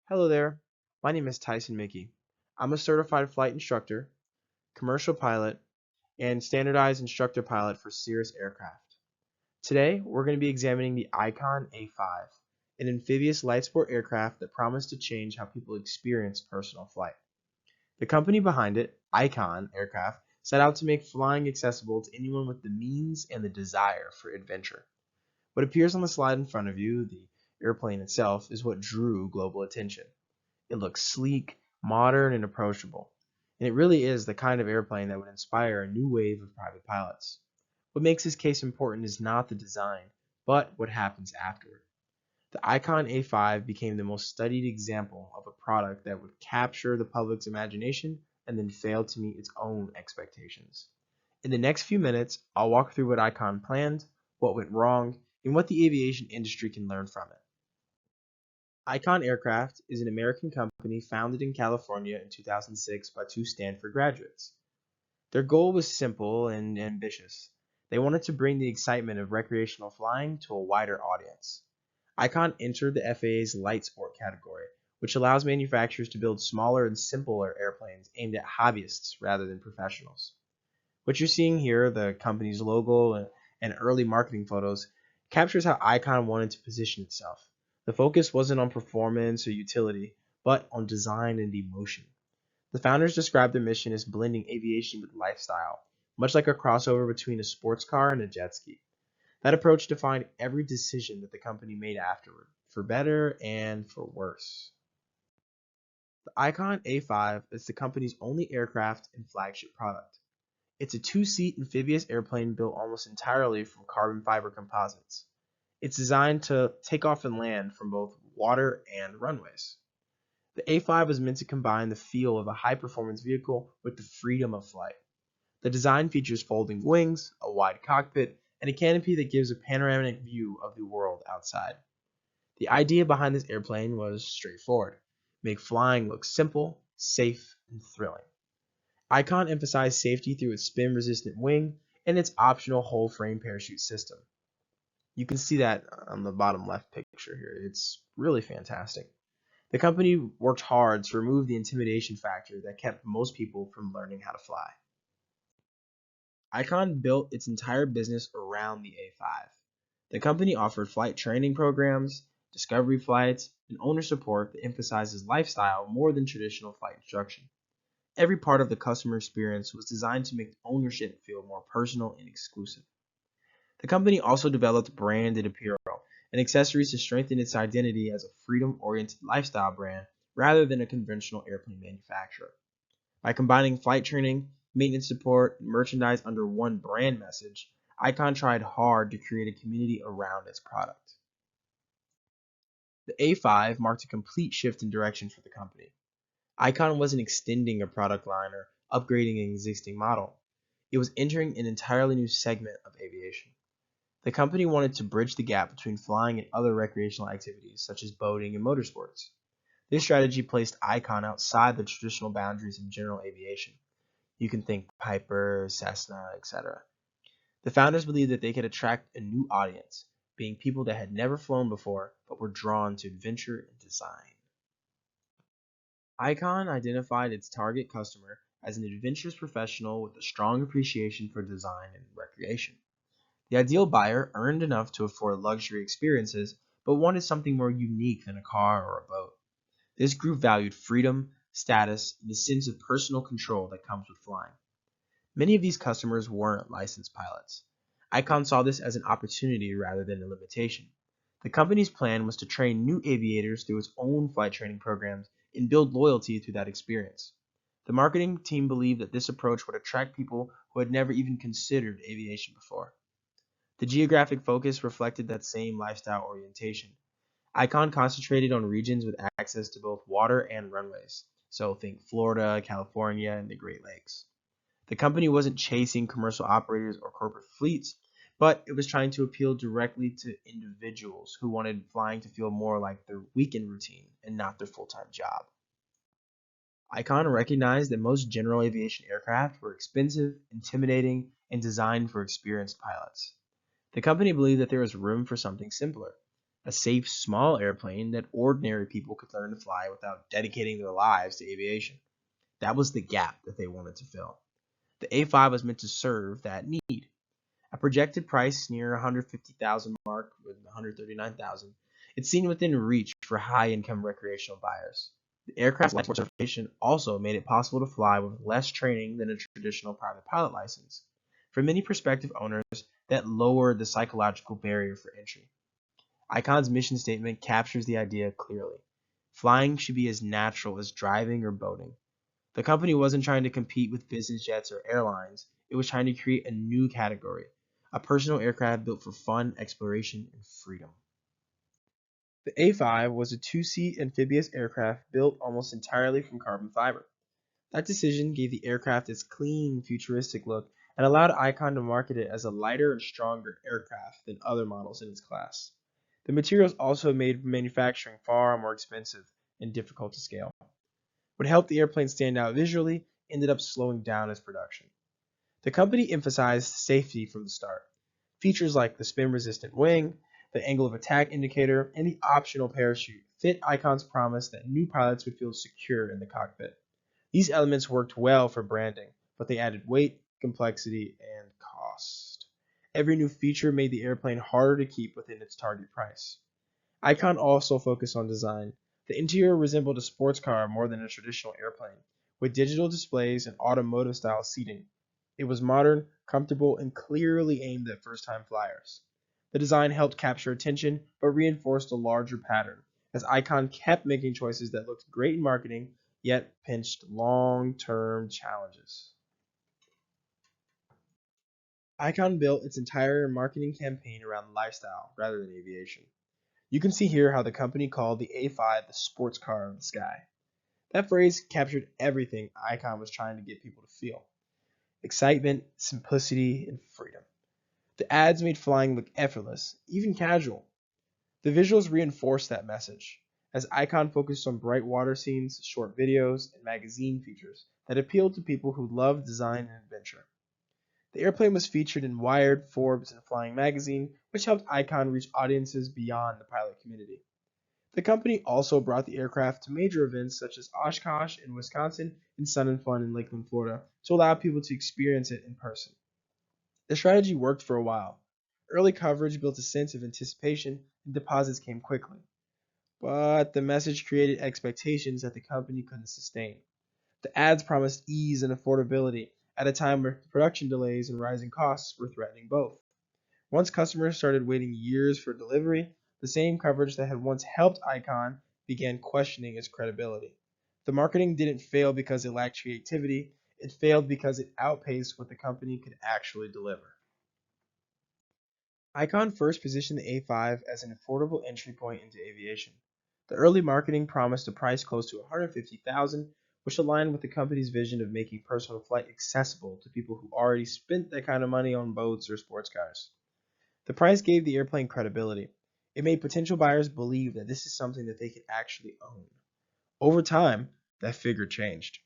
Hello there. My name is Tyson Mickey. I'm a certified flight instructor, commercial pilot, and standardized instructor pilot for Cirrus aircraft. Today, we're going to be examining the Icon A5, an amphibious light sport aircraft that promised to change how people experience personal flight. The company behind it, Icon Aircraft, set out to make flying accessible to anyone with the means and the desire for adventure. What appears on the slide in front of you, the airplane itself, is what drew global attention. It looks sleek, modern, and approachable. And it really is the kind of airplane that would inspire a new wave of private pilots. What makes this case important is not the design, but what happens afterward. The Icon A5 became the most studied example of a product that would capture the public's imagination and then fail to meet its own expectations. In the next few minutes, I'll walk through what Icon planned, what went wrong, and what the aviation industry can learn from it. Icon Aircraft is an American company founded in California in 2006 by two Stanford graduates. Their goal was simple and ambitious. They wanted to bring the excitement of recreational flying to a wider audience. Icon entered the FAA's light sport category, which allows manufacturers to build smaller and simpler airplanes aimed at hobbyists rather than professionals. What you're seeing here, the company's logo and early marketing photos, captures how Icon wanted to position itself. The focus wasn't on performance or utility, but on design and emotion. The founders described their mission as blending aviation with lifestyle, much like a crossover between a sports car and a jet ski. That approach defined every decision that the company made afterward, for better and for worse. The Icon A5 is the company's only aircraft and flagship product. It's a two-seat amphibious airplane built almost entirely from carbon fiber composites. It's designed to take off and land from both water and runways. The A5 was meant to combine the feel of a high-performance vehicle with the freedom of flight. The design features folding wings, a wide cockpit, and a canopy that gives a panoramic view of the world outside. The idea behind this airplane was straightforward: make flying look simple, safe, and thrilling. Icon emphasized safety through its spin-resistant wing and its optional whole-frame parachute system. You can see that on the bottom left picture here. It's really fantastic. The company worked hard to remove the intimidation factor that kept most people from learning how to fly. Icon built its entire business around the A5. The company offered flight training programs, discovery flights, and owner support that emphasizes lifestyle more than traditional flight instruction. Every part of the customer experience was designed to make ownership feel more personal and exclusive. The company also developed branded apparel and accessories to strengthen its identity as a freedom-oriented lifestyle brand rather than a conventional airplane manufacturer. By combining flight training, maintenance support, and merchandise under one brand message, Icon tried hard to create a community around its product. The A5 marked a complete shift in direction for the company. Icon wasn't extending a product line or upgrading an existing model. It was entering an entirely new segment of aviation. The company wanted to bridge the gap between flying and other recreational activities such as boating and motorsports. This strategy placed Icon outside the traditional boundaries of general aviation. You can think Piper, Cessna, etc. The founders believed that they could attract a new audience, being people that had never flown before but were drawn to adventure and design. Icon identified its target customer as an adventurous professional with a strong appreciation for design and recreation. The ideal buyer earned enough to afford luxury experiences, but wanted something more unique than a car or a boat. This group valued freedom, status, and the sense of personal control that comes with flying. Many of these customers weren't licensed pilots. Icon saw this as an opportunity rather than a limitation. The company's plan was to train new aviators through its own flight training programs and build loyalty through that experience. The marketing team believed that this approach would attract people who had never even considered aviation before. The geographic focus reflected that same lifestyle orientation. Icon concentrated on regions with access to both water and runways, so think Florida, California, and the Great Lakes. The company wasn't chasing commercial operators or corporate fleets, but it was trying to appeal directly to individuals who wanted flying to feel more like their weekend routine and not their full-time job. Icon recognized that most general aviation aircraft were expensive, intimidating, and designed for experienced pilots. The company believed that there was room for something simpler. a safe, small airplane that ordinary people could learn to fly without dedicating their lives to aviation. That was the gap that they wanted to fill. The A5 was meant to serve that need. A projected price near 150,000 mark with 139,000, it seemed within reach for high-income recreational buyers. The aircraft's license certification also made it possible to fly with less training than a traditional private pilot license. For many prospective owners, that lowered the psychological barrier for entry. Icon's mission statement captures the idea clearly. Flying should be as natural as driving or boating. The company wasn't trying to compete with business jets or airlines, it was trying to create a new category, a personal aircraft built for fun, exploration, and freedom. The A5 was a two-seat amphibious aircraft built almost entirely from carbon fiber. That decision gave the aircraft its clean, futuristic look and allowed Icon to market it as a lighter and stronger aircraft than other models in its class. The materials also made manufacturing far more expensive and difficult to scale. What helped the airplane stand out visually ended up slowing down its production. The company emphasized safety from the start. Features like the spin-resistant wing, the angle of attack indicator, and the optional parachute fit Icon's promise that new pilots would feel secure in the cockpit. These elements worked well for branding, but they added weight, complexity, and cost. Every new feature made the airplane harder to keep within its target price. Icon also focused on design. The interior resembled a sports car more than a traditional airplane, with digital displays and automotive-style seating. It was modern, comfortable, and clearly aimed at first-time flyers. The design helped capture attention, but reinforced a larger pattern, as Icon kept making choices that looked great in marketing, yet pinched long-term challenges. Icon built its entire marketing campaign around lifestyle rather than aviation. You can see here how the company called the A5 the sports car of the sky. That phrase captured everything Icon was trying to get people to feel: excitement, simplicity, and freedom. The ads made flying look effortless, even casual. The visuals reinforced that message, as Icon focused on bright water scenes, short videos, and magazine features that appealed to people who loved design and adventure. The airplane was featured in Wired, Forbes, and Flying Magazine, which helped Icon reach audiences beyond the pilot community. The company also brought the aircraft to major events such as Oshkosh in Wisconsin and Sun and Fun in Lakeland, Florida, to allow people to experience it in person. The strategy worked for a while. Early coverage built a sense of anticipation, and deposits came quickly. But the message created expectations that the company couldn't sustain. The ads promised ease and affordability at a time where production delays and rising costs were threatening both. Once customers started waiting years for delivery, the same coverage that had once helped Icon began questioning its credibility. The marketing didn't fail because it lacked creativity, it failed because it outpaced what the company could actually deliver. Icon first positioned the A5 as an affordable entry point into aviation. The early marketing promised a price close to $150,000, which aligned with the company's vision of making personal flight accessible to people who already spent that kind of money on boats or sports cars. The price gave the airplane credibility. It made potential buyers believe that this is something that they could actually own. Over time, that figure changed.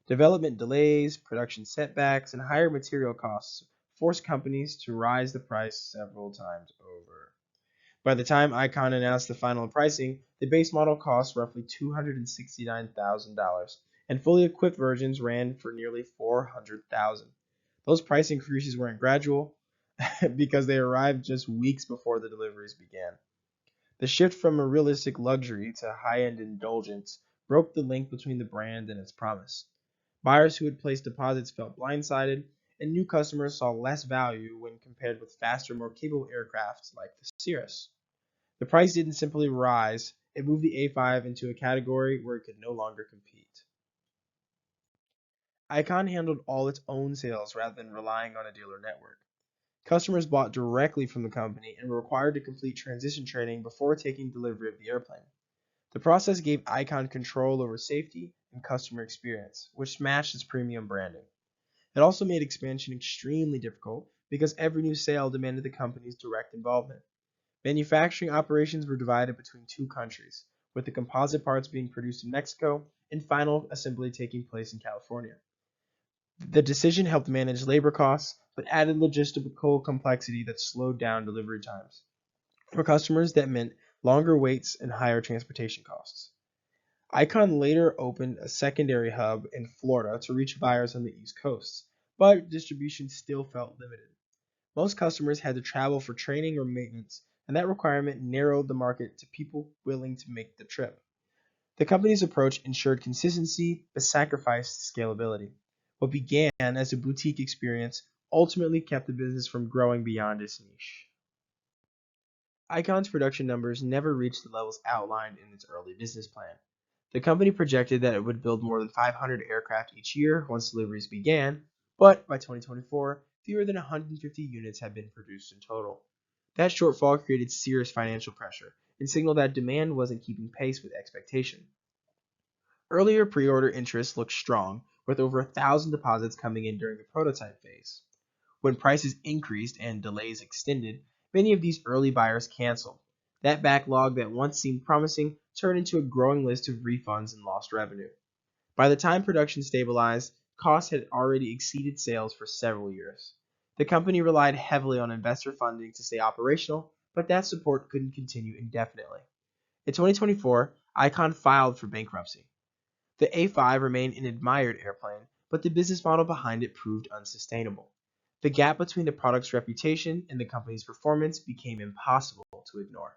Development delays, production setbacks, and higher material costs forced companies to raise the price several times over. By the time Icon announced the final pricing, the base model cost roughly $269,000, and fully equipped versions ran for nearly $400,000. Those price increases weren't gradual because they arrived just weeks before the deliveries began. The shift from a realistic luxury to high-end indulgence broke the link between the brand and its promise. Buyers who had placed deposits felt blindsided, and new customers saw less value when compared with faster, more capable aircraft like the Cirrus. The price didn't simply rise, it moved the A5 into a category where it could no longer compete. Icon handled all its own sales rather than relying on a dealer network. Customers bought directly from the company and were required to complete transition training before taking delivery of the airplane. The process gave Icon control over safety and customer experience, which matched its premium branding. It also made expansion extremely difficult because every new sale demanded the company's direct involvement. Manufacturing operations were divided between two countries, with the composite parts being produced in Mexico and final assembly taking place in California. The decision helped manage labor costs, but added logistical complexity that slowed down delivery times. For customers, that meant longer waits, and higher transportation costs. Icon later opened a secondary hub in Florida to reach buyers on the East Coast, but distribution still felt limited. Most customers had to travel for training or maintenance, and that requirement narrowed the market to people willing to make the trip. The company's approach ensured consistency but sacrificed scalability. What began as a boutique experience ultimately kept the business from growing beyond its niche. Icon's production numbers never reached the levels outlined in its early business plan. The company projected that it would build more than 500 aircraft each year once deliveries began, but by 2024, fewer than 150 units had been produced in total. That shortfall created serious financial pressure and signaled that demand wasn't keeping pace with expectation. Earlier pre-order interest looked strong, with over 1,000 deposits coming in during the prototype phase. When prices increased and delays extended, many of these early buyers canceled. That backlog that once seemed promising turned into a growing list of refunds and lost revenue. By the time production stabilized, costs had already exceeded sales for several years. The company relied heavily on investor funding to stay operational, but that support couldn't continue indefinitely. In 2024, Icon filed for bankruptcy. The A5 remained an admired airplane, but the business model behind it proved unsustainable. The gap between the product's reputation and the company's performance became impossible to ignore.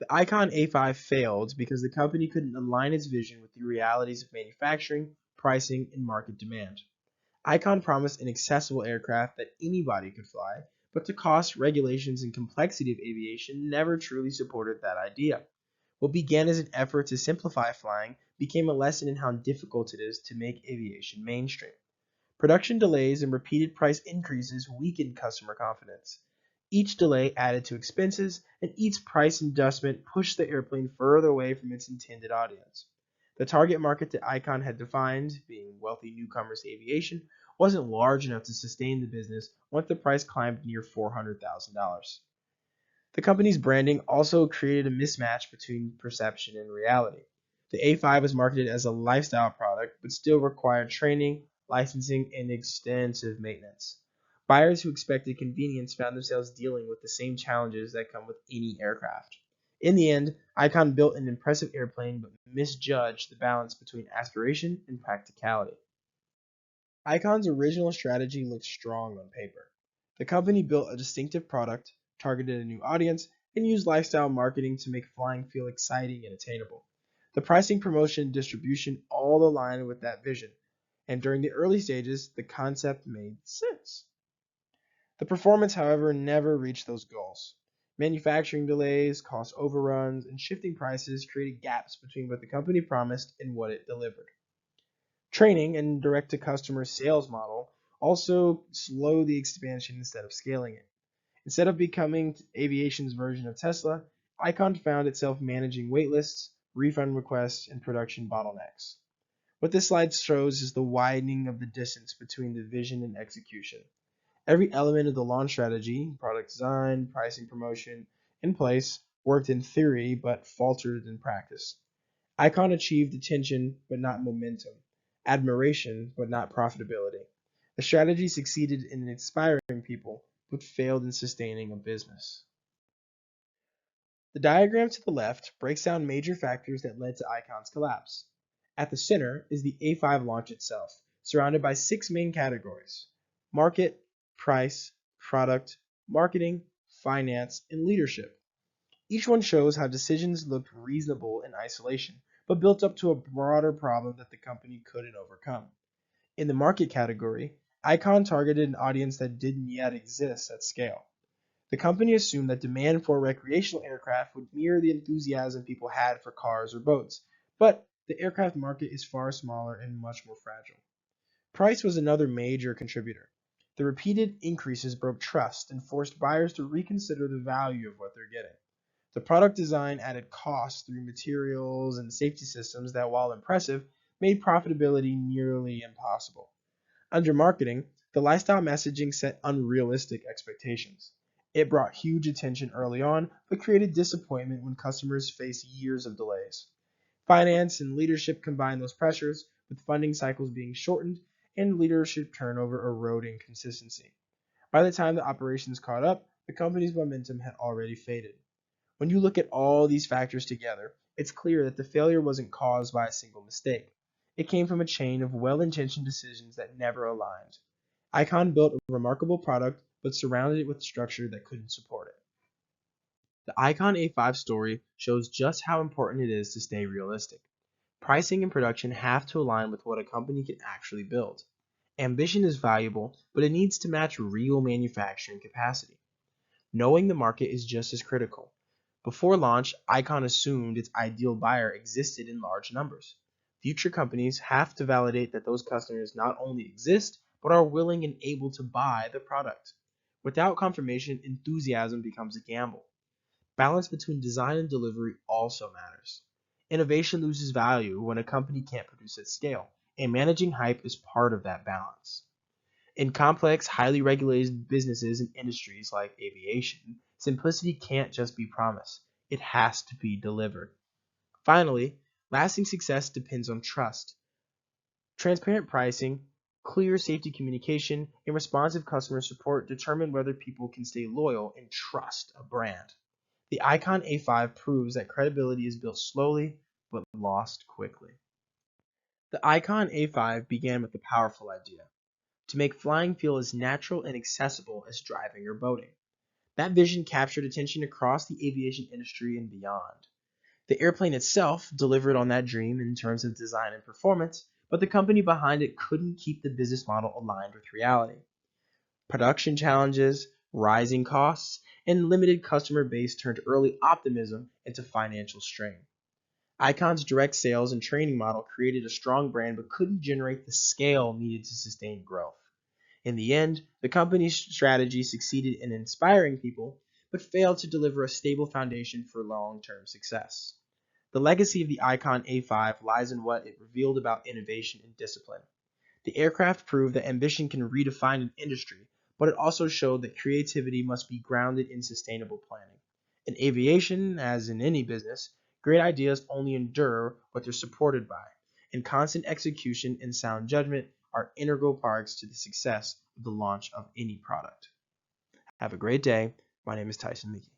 The Icon A5 failed because the company couldn't align its vision with the realities of manufacturing, pricing, and market demand. Icon promised an accessible aircraft that anybody could fly, but the cost, regulations, and complexity of aviation never truly supported that idea. What began as an effort to simplify flying became a lesson in how difficult it is to make aviation mainstream. Production delays and repeated price increases weakened customer confidence. Each delay added to expenses, and each price adjustment pushed the airplane further away from its intended audience. The target market that Icon had defined, being wealthy newcomers to aviation, wasn't large enough to sustain the business once the price climbed near $400,000. The company's branding also created a mismatch between perception and reality. The A5 was marketed as a lifestyle product, but still required training, licensing, and extensive maintenance. Buyers who expected convenience found themselves dealing with the same challenges that come with any aircraft. In the end, Icon built an impressive airplane but misjudged the balance between aspiration and practicality. Icon's original strategy looked strong on paper. The company built a distinctive product, targeted a new audience, and used lifestyle marketing to make flying feel exciting and attainable. The pricing, promotion, and distribution all aligned with that vision, and during the early stages, the concept made sense. The performance, however, never reached those goals. Manufacturing delays, cost overruns, and shifting prices created gaps between what the company promised and what it delivered. Training and direct-to-customer sales model also slowed the expansion instead of scaling it. Instead of becoming aviation's version of Tesla, Icon found itself managing waitlists, refund requests, and production bottlenecks. What this slide shows is the widening of the distance between the vision and execution. Every element of the launch strategy, product design, pricing, promotion, in place, worked in theory but faltered in practice. Icon achieved attention but not momentum, admiration but not profitability. The strategy succeeded in inspiring people but failed in sustaining a business. The diagram to the left breaks down major factors that led to Icon's collapse. At the center is the A5 launch itself, surrounded by six main categories: market, price, product, marketing, finance, and leadership. Each one shows how decisions looked reasonable in isolation, but built up to a broader problem that the company couldn't overcome. In the market category, Icon targeted an audience that didn't yet exist at scale. The company assumed that demand for recreational aircraft would mirror the enthusiasm people had for cars or boats, but the aircraft market is far smaller and much more fragile. Price was another major contributor. The repeated increases broke trust and forced buyers to reconsider the value of what they're getting. The product design added costs through materials and safety systems that, while impressive, made profitability nearly impossible. Under marketing, the lifestyle messaging set unrealistic expectations. It brought huge attention early on, but created disappointment when customers faced years of delays. Finance and leadership combined those pressures, with funding cycles being shortened and leadership turnover eroding consistency. By the time the operations caught up, the company's momentum had already faded. When you look at all these factors together, it's clear that the failure wasn't caused by a single mistake. It came from a chain of well-intentioned decisions that never aligned. Icon built a remarkable product, but surrounded it with structure that couldn't support it. The Icon A5 story shows just how important it is to stay realistic. Pricing and production have to align with what a company can actually build. Ambition is valuable, but it needs to match real manufacturing capacity. Knowing the market is just as critical. Before launch, Icon assumed its ideal buyer existed in large numbers. Future companies have to validate that those customers not only exist, but are willing and able to buy the product. Without confirmation, enthusiasm becomes a gamble. Balance between design and delivery also matters. Innovation loses value when a company can't produce at scale, and managing hype is part of that balance. In complex, highly regulated businesses and industries like aviation, simplicity can't just be promised, it has to be delivered. Finally, lasting success depends on trust. Transparent pricing, clear safety communication, and responsive customer support determine whether people can stay loyal and trust a brand. The Icon A5 proves that credibility is built slowly but lost quickly. The Icon A5 began with a powerful idea: to make flying feel as natural and accessible as driving or boating. That vision captured attention across the aviation industry and beyond. The airplane itself delivered on that dream in terms of design and performance, but the company behind it couldn't keep the business model aligned with reality. Production challenges, rising costs, and limited customer base turned early optimism into financial strain. Icon's direct sales and training model created a strong brand but couldn't generate the scale needed to sustain growth. In the end, the company's strategy succeeded in inspiring people, but failed to deliver a stable foundation for long-term success. The legacy of the Icon A5 lies in what it revealed about innovation and discipline. The aircraft proved that ambition can redefine an industry, but it also showed that creativity must be grounded in sustainable planning. In aviation, as in any business, great ideas only endure what they're supported by, and constant execution and sound judgment are integral parts to the success of the launch of any product. Have a great day. My name is Tyson Mickey.